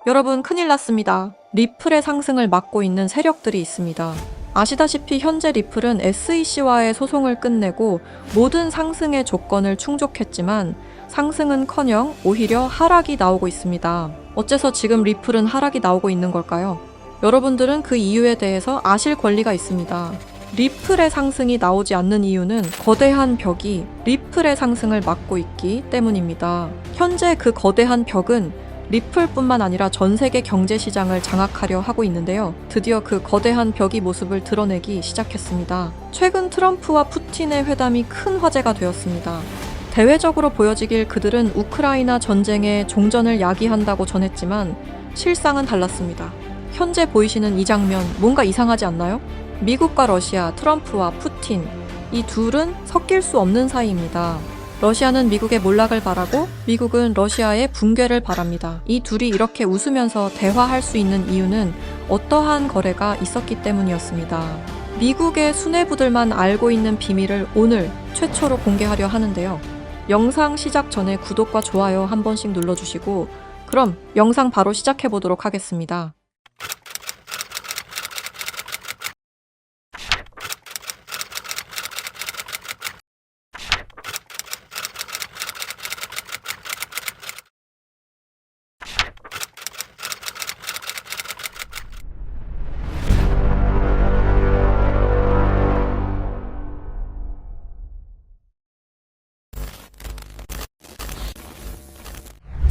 여러분 큰일 났습니다. 리플의 상승을 막고 있는 세력들이 있습니다. 아시다시피 현재 리플은 SEC와의 소송을 끝내고 모든 상승의 조건을 충족했지만 상승은커녕 오히려 하락이 나오고 있습니다. 어째서 지금 리플은 하락이 나오고 있는 걸까요? 여러분들은 그 이유에 대해서 아실 권리가 있습니다. 리플의 상승이 나오지 않는 이유는 거대한 벽이 리플의 상승을 막고 있기 때문입니다. 현재 그 거대한 벽은 리플뿐만 아니라 전 세계 경제 시장을 장악하려 하고 있는데요. 드디어 그 거대한 벽이 모습을 드러내기 시작했습니다. 최근 트럼프와 푸틴의 회담이 큰 화제가 되었습니다. 대외적으로 보여지길 그들은 우크라이나 전쟁의 종전을 야기한다고 전했지만 실상은 달랐습니다. 현재 보이시는 이 장면 뭔가 이상하지 않나요? 미국과 러시아, 트럼프와 푸틴, 이 둘은 섞일 수 없는 사이입니다. 러시아는 미국의 몰락을 바라고 미국은 러시아의 붕괴를 바랍니다. 이 둘이 이렇게 웃으면서 대화할 수 있는 이유는 어떠한 거래가 있었기 때문이었습니다. 미국의 수뇌부들만 알고 있는 비밀을 오늘 최초로 공개하려 하는데요. 영상 시작 전에 구독과 좋아요 한 번씩 눌러주시고 그럼 영상 바로 시작해 보도록 하겠습니다.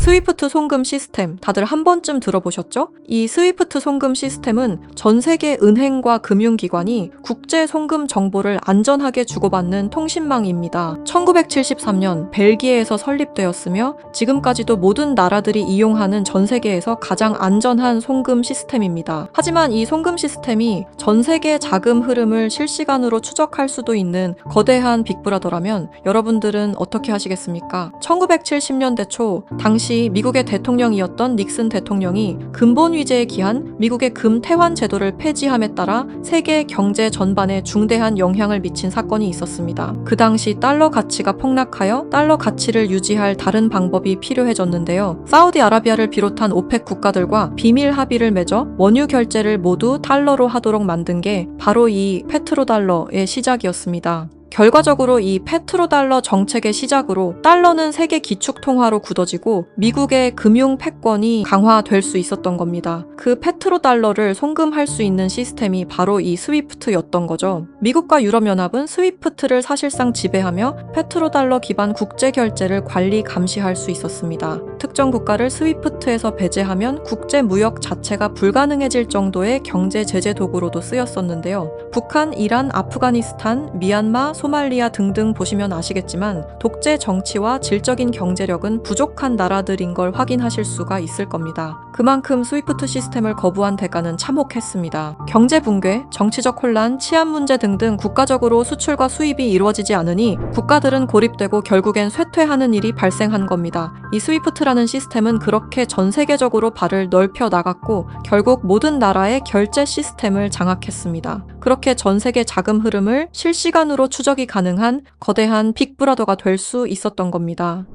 스위프트 송금 시스템 다들 한 번쯤 들어보셨죠? 이 스위프트 송금 시스템은 전 세계 은행과 금융기관이 국제 송금 정보를 안전하게 주고받는 통신망입니다. 1973년 벨기에에서 설립되었으며 지금까지도 모든 나라들이 이용하는 전 세계에서 가장 안전한 송금 시스템입니다. 하지만 이 송금 시스템이 전 세계 자금 흐름을 실시간으로 추적할 수도 있는 거대한 빅브라더라면 여러분들은 어떻게 하시겠습니까? 1970년대 초 당시 미국의 대통령이었던 닉슨 대통령이 근본 위제에 기한 미국의 금태환 제도를 폐지함에 따라 세계 경제 전반에 중대한 영향을 미친 사건이 있었습니다. 그 당시 달러 가치가 폭락하여 달러 가치를 유지할 다른 방법이 필요해졌는데요. 사우디아라비아를 비롯한 오펙 국가들과 비밀 합의를 맺어 원유 결제를 모두 달러로 하도록 만든 게 바로 이 페트로달러의 시작이었습니다. 결과적으로 이 페트로달러 정책의 시작으로 달러는 세계 기축통화로 굳어지고 미국의 금융 패권이 강화될 수 있었던 겁니다. 그 페트로달러를 송금할 수 있는 시스템이 바로 이 스위프트였던 거죠. 미국과 유럽연합은 스위프트를 사실상 지배하며 페트로달러 기반 국제결제를 관리 감시할 수 있었습니다. 특정 국가를 스위프트에서 배제하면 국제무역 자체가 불가능해질 정도의 경제 제재 도구로도 쓰였었는데요. 북한, 이란, 아프가니스탄, 미얀마, 소말리아 등등 보시면 아시겠지만 독재 정치와 질적인 경제력은 부족한 나라들인 걸 확인하실 수가 있을 겁니다. 그만큼 스위프트 시스템을 거부한 대가는 참혹했습니다. 경제 붕괴, 정치적 혼란, 치안 문제 등등 국가적으로 수출과 수입이 이루어지지 않으니 국가들은 고립되고 결국엔 쇠퇴하는 일이 발생한 겁니다. 이 스위프트라는 시스템은 그렇게 전 세계적으로 발을 넓혀 나갔고 결국 모든 나라의 결제 시스템을 장악했습니다. 그렇게 전 세계 자금 흐름을 실시간으로 추적이 가능한 거대한 빅브라더가 될 수 있었던 겁니다.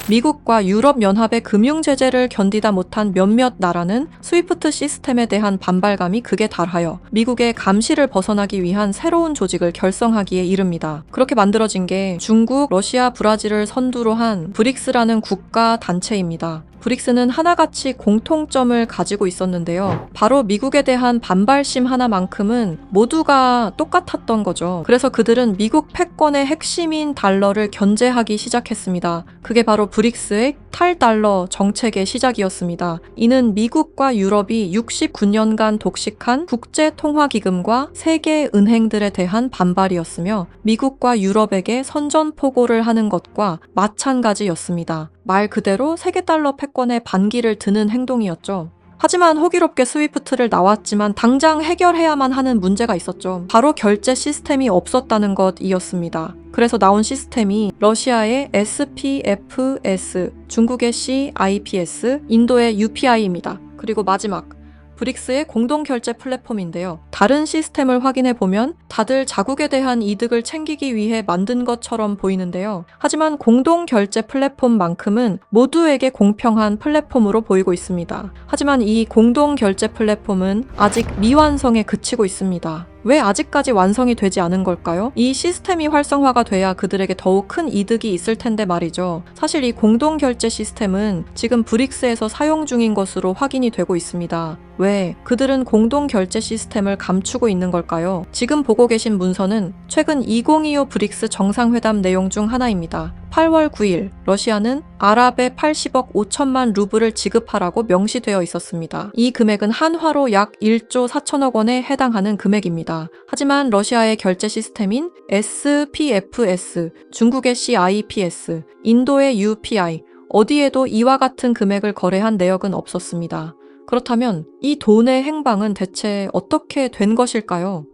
미국과 유럽연합의 금융제재를 견디다 못한 몇몇 나라는 스위프트 시스템에 대한 반발감이 극에 달하여 미국의 감시를 벗어나기 위한 새로운 조직을 결성하기에 이릅니다. 그렇게 만들어진 게 중국, 러시아, 브라질을 선두로 한 브릭스라는 국가 단체입니다. 브릭스는 하나같이 공통점을 가지고 있었는데요. 바로 미국에 대한 반발심 하나만큼은 모두가 똑같았던 거죠. 그래서 그들은 미국 패권의 핵심인 달러를 견제하기 시작했습니다. 그게 바로 브릭스의 탈달러 정책의 시작이었습니다. 이는 미국과 유럽이 69년간 독식한 국제통화기금과 세계 은행들에 대한 반발이었으며 미국과 유럽에게 선전포고를 하는 것과 마찬가지였습니다. 말 그대로 세계달러 패권에 반기를 드는 행동이었죠. 하지만 호기롭게 스위프트를 나왔지만 당장 해결해야만 하는 문제가 있었죠. 바로 결제 시스템이 없었다는 것이었습니다. 그래서 나온 시스템이 러시아의 SPFS, 중국의 CIPS, 인도의 UPI입니다. 그리고 마지막 브릭스의 공동결제 플랫폼인데요. 다른 시스템을 확인해보면 다들 자국에 대한 이득을 챙기기 위해 만든 것처럼 보이는데요. 하지만 공동결제 플랫폼만큼은 모두에게 공평한 플랫폼으로 보이고 있습니다. 하지만 이 공동결제 플랫폼은 아직 미완성에 그치고 있습니다. 왜 아직까지 완성이 되지 않은 걸까요? 이 시스템이 활성화가 돼야 그들에게 더욱 큰 이득이 있을 텐데 말이죠. 사실 이 공동결제 시스템은 지금 브릭스에서 사용 중인 것으로 확인이 되고 있습니다. 왜? 그들은 공동결제 시스템을 감추고 있는 걸까요? 지금 보고 계신 문서는 최근 2025 브릭스 정상회담 내용 중 하나입니다. 8월 9일 러시아는 아랍에 80억 5천만 루블을 지급하라고 명시되어 있었습니다. 이 금액은 한화로 약 1조 4천억 원에 해당하는 금액입니다. 하지만 러시아의 결제 시스템인 SPFS, 중국의 CIPS, 인도의 UPI, 어디에도 이와 같은 금액을 거래한 내역은 없었습니다. 그렇다면 이 돈의 행방은 대체 어떻게 된 것일까요?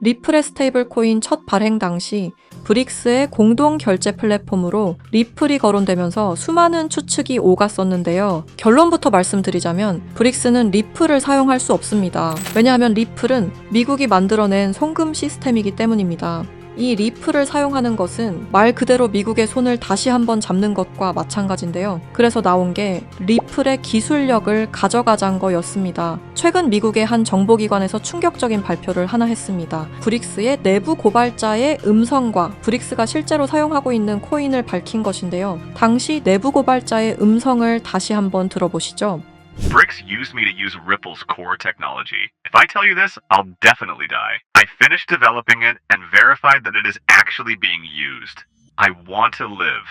리플의 스테이블 코인 첫 발행 당시 브릭스의 공동 결제 플랫폼으로 리플이 거론되면서 수많은 추측이 오갔었는데요. 결론부터 말씀드리자면 브릭스는 리플을 사용할 수 없습니다. 왜냐하면 리플은 미국이 만들어낸 송금 시스템이기 때문입니다. 이 리플을 사용하는 것은 말 그대로 미국의 손을 다시 한번 잡는 것과 마찬가지인데요. 그래서 나온 게 리플의 기술력을 가져가자는 거였습니다. 최근 미국의 한 정보기관에서 충격적인 발표를 하나 했습니다. 브릭스의 내부 고발자의 음성과 브릭스가 실제로 사용하고 있는 코인을 밝힌 것인데요. 당시 내부 고발자의 음성을 다시 한번 들어보시죠. Brix used me to use Ripple's core technology. If I tell you this, I'll definitely die. I finished developing it and verified that it is actually being used. I want to live.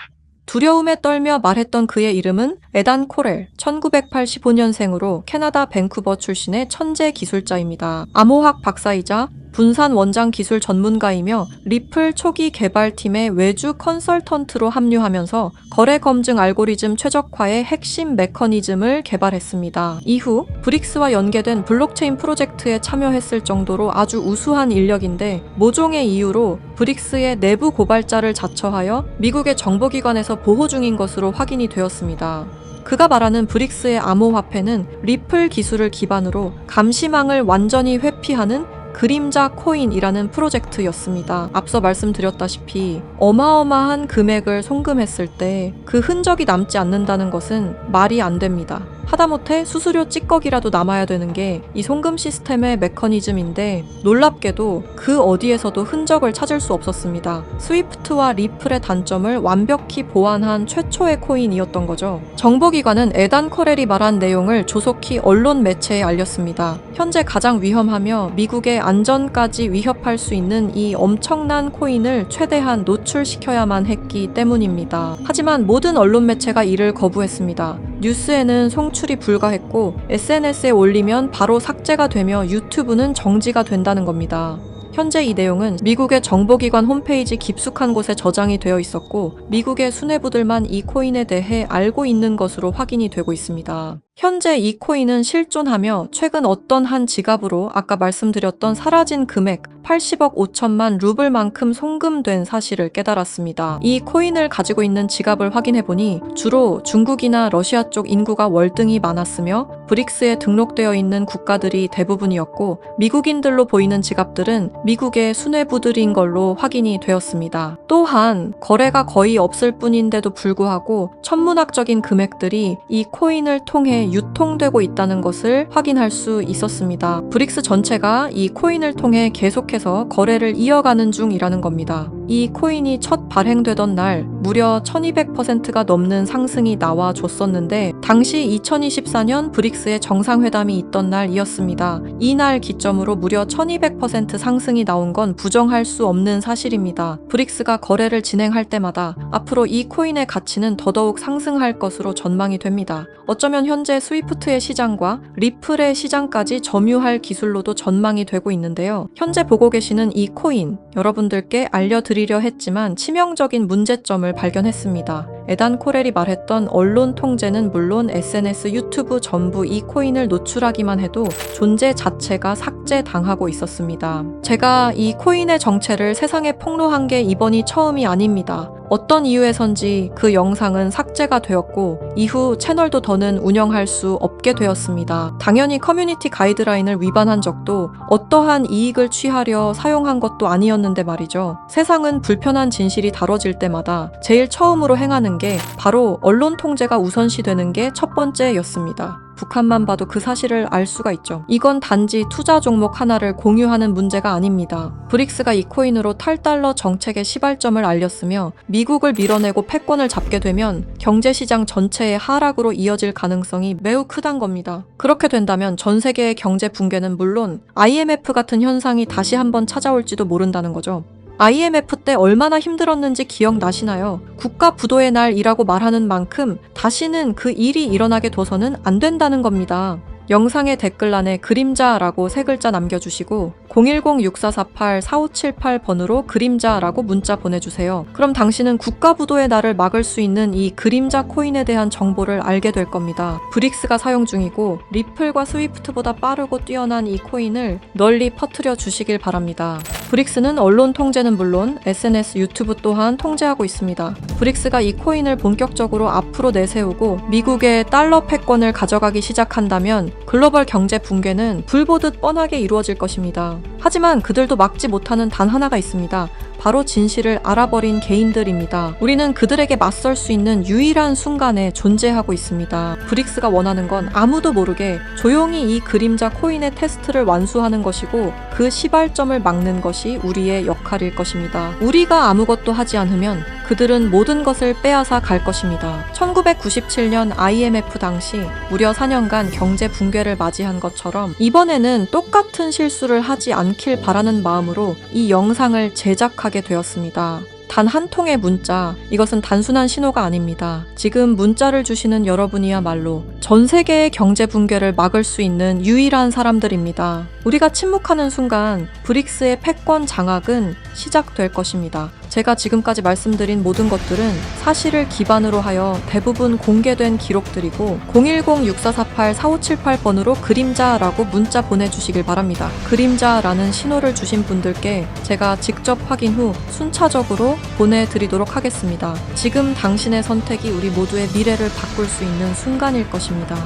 두려움에 떨며 말했던 그의 이름은 에단 코렐, 1985년생으로 캐나다 밴쿠버 출신의 천재 기술자입니다. 암호학 박사이자 분산 원장 기술 전문가이며 리플 초기 개발팀의 외주 컨설턴트로 합류하면서 거래 검증 알고리즘 최적화의 핵심 메커니즘을 개발했습니다. 이후 브릭스와 연계된 블록체인 프로젝트에 참여했을 정도로 아주 우수한 인력인데 모종의 이유로 브릭스의 내부 고발자를 자처하여 미국의 정보기관에서 보호 중인 것으로 확인이 되었습니다. 그가 말하는 브릭스의 암호화폐는 리플 기술을 기반으로 감시망을 완전히 회피하는 그림자 코인이라는 프로젝트였습니다. 앞서 말씀드렸다시피 어마어마한 금액을 송금했을 때 그 흔적이 남지 않는다는 것은 말이 안 됩니다. 하다못해 수수료 찌꺼기라도 남아야 되는 게 이 송금 시스템의 메커니즘인데 놀랍게도 그 어디에서도 흔적을 찾을 수 없었습니다. 스위프트와 리플의 단점을 완벽히 보완한 최초의 코인이었던 거죠. 정보기관은 에단 커렐이 말한 내용을 조속히 언론 매체에 알렸습니다. 현재 가장 위험하며 미국의 안전까지 위협할 수 있는 이 엄청난 코인을 최대한 노출시켜야만 했기 때문입니다. 하지만 모든 언론 매체가 이를 거부했습니다. 뉴스에는 송출이 불가했고 SNS에 올리면 바로 삭제가 되며 유튜브는 정지가 된다는 겁니다. 현재 이 내용은 미국의 정보기관 홈페이지 깊숙한 곳에 저장이 되어 있었고 미국의 수뇌부들만 이 코인에 대해 알고 있는 것으로 확인이 되고 있습니다. 현재 이 코인은 실존하며 최근 어떤 한 지갑으로 아까 말씀드렸던 사라진 금액 80억 5천만 루블만큼 송금된 사실을 깨달았습니다. 이 코인을 가지고 있는 지갑을 확인해보니 주로 중국이나 러시아 쪽 인구가 월등히 많았으며 브릭스에 등록되어 있는 국가들이 대부분이었고 미국인들로 보이는 지갑들은 미국의 수뇌부들인 걸로 확인이 되었습니다. 또한 거래가 거의 없을 뿐인데도 불구하고 천문학적인 금액들이 이 코인을 통해 유통되고 있다는 것을 확인할 수 있었습니다. 브릭스 전체가 이 코인을 통해 계속해서 거래를 이어가는 중이라는 겁니다. 이 코인이 첫 발행되던 날 무려 1200%가 넘는 상승이 나와줬었는데 당시 2024년 브릭스의 정상회담이 있던 날이었습니다. 이날 기점으로 무려 1200% 상승이 나온 건 부정할 수 없는 사실입니다. 브릭스가 거래를 진행할 때마다 앞으로 이 코인의 가치는 더더욱 상승할 것으로 전망이 됩니다. 어쩌면 현재 스위프트의 시장과 리플의 시장까지 점유할 기술로도 전망이 되고 있는데요. 현재 보고 계시는 이 코인, 여러분들께 알려드리려 했지만 치명적인 문제점을 발견했습니다. 에단 코렐이 말했던 언론 통제는 물론 SNS, 유튜브 전부 이 코인을 노출하기만 해도 존재 자체가 삭제당하고 있었습니다. 제가 이 코인의 정체를 세상에 폭로한 게 이번이 처음이 아닙니다. 어떤 이유에선지 그 영상은 삭제가 되었고 이후 채널도 더는 운영할 수 없게 되었습니다. 당연히 커뮤니티 가이드라인을 위반한 적도 어떠한 이익을 취하려 사용한 것도 아니었는데 말이죠. 세상은 불편한 진실이 다뤄질 때마다 제일 처음으로 행하는 게 바로 언론 통제가 우선시되는 게 첫 번째였습니다. 북한만 봐도 그 사실을 알 수가 있죠. 이건 단지 투자 종목 하나를 공유하는 문제가 아닙니다. 브릭스가 이 코인으로 탈달러 정책의 시발점을 알렸으며 미국을 밀어내고 패권을 잡게 되면 경제시장 전체의 하락으로 이어질 가능성이 매우 크단 겁니다. 그렇게 된다면 전 세계의 경제 붕괴는 물론 IMF 같은 현상이 다시 한번 찾아올지도 모른다는 거죠. IMF 때 얼마나 힘들었는지 기억나시나요? 국가 부도의 날이라고 말하는 만큼 다시는 그 일이 일어나게 둬서는 안 된다는 겁니다. 영상의 댓글란에 그림자라고 세 글자 남겨주시고 010-6448-4578번으로 그림자라고 문자 보내주세요. 그럼 당신은 국가 부도의 날을 막을 수 있는 이 그림자 코인에 대한 정보를 알게 될 겁니다. 브릭스가 사용 중이고 리플과 스위프트보다 빠르고 뛰어난 이 코인을 널리 퍼뜨려 주시길 바랍니다. 브릭스는 언론 통제는 물론 SNS, 유튜브 또한 통제하고 있습니다. 브릭스가 이 코인을 본격적으로 앞으로 내세우고 미국의 달러 패권을 가져가기 시작한다면 글로벌 경제 붕괴는 불 보듯 뻔하게 이루어질 것입니다. 하지만 그들도 막지 못하는 단 하나가 있습니다. 바로 진실을 알아버린 개인들입니다. 우리는 그들에게 맞설 수 있는 유일한 순간에 존재하고 있습니다. 브릭스가 원하는 건 아무도 모르게 조용히 이 그림자 코인의 테스트를 완수하는 것이고 그 시발점을 막는 것이 우리의 역할일 것입니다. 우리가 아무것도 하지 않으면 그들은 모든 것을 빼앗아 갈 것입니다. 1997년 IMF 당시 무려 4년간 경제 붕괴를 맞이한 것처럼 이번에는 똑같은 실수를 하지 않길 바라는 마음으로 이 영상을 제작하게 되었습니다. 단 한 통의 문자, 이것은 단순한 신호가 아닙니다. 지금 문자를 주시는 여러분이야말로 전 세계의 경제 붕괴를 막을 수 있는 유일한 사람들입니다. 우리가 침묵하는 순간 브릭스의 패권 장악은 시작될 것입니다. 제가 지금까지 말씀드린 모든 것들은 사실을 기반으로 하여 대부분 공개된 기록들이고 010-6448-4578번으로 그림자라고 문자 보내주시길 바랍니다. 그림자라는 신호를 주신 분들께 제가 직접 확인 후 순차적으로 보내드리도록 하겠습니다. 지금 당신의 선택이 우리 모두의 미래를 바꿀 수 있는 순간일 것입니다.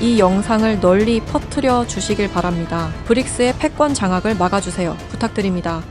이 영상을 널리 퍼뜨려 주시길 바랍니다. 브릭스의 패권 장악을 막아주세요. 부탁드립니다.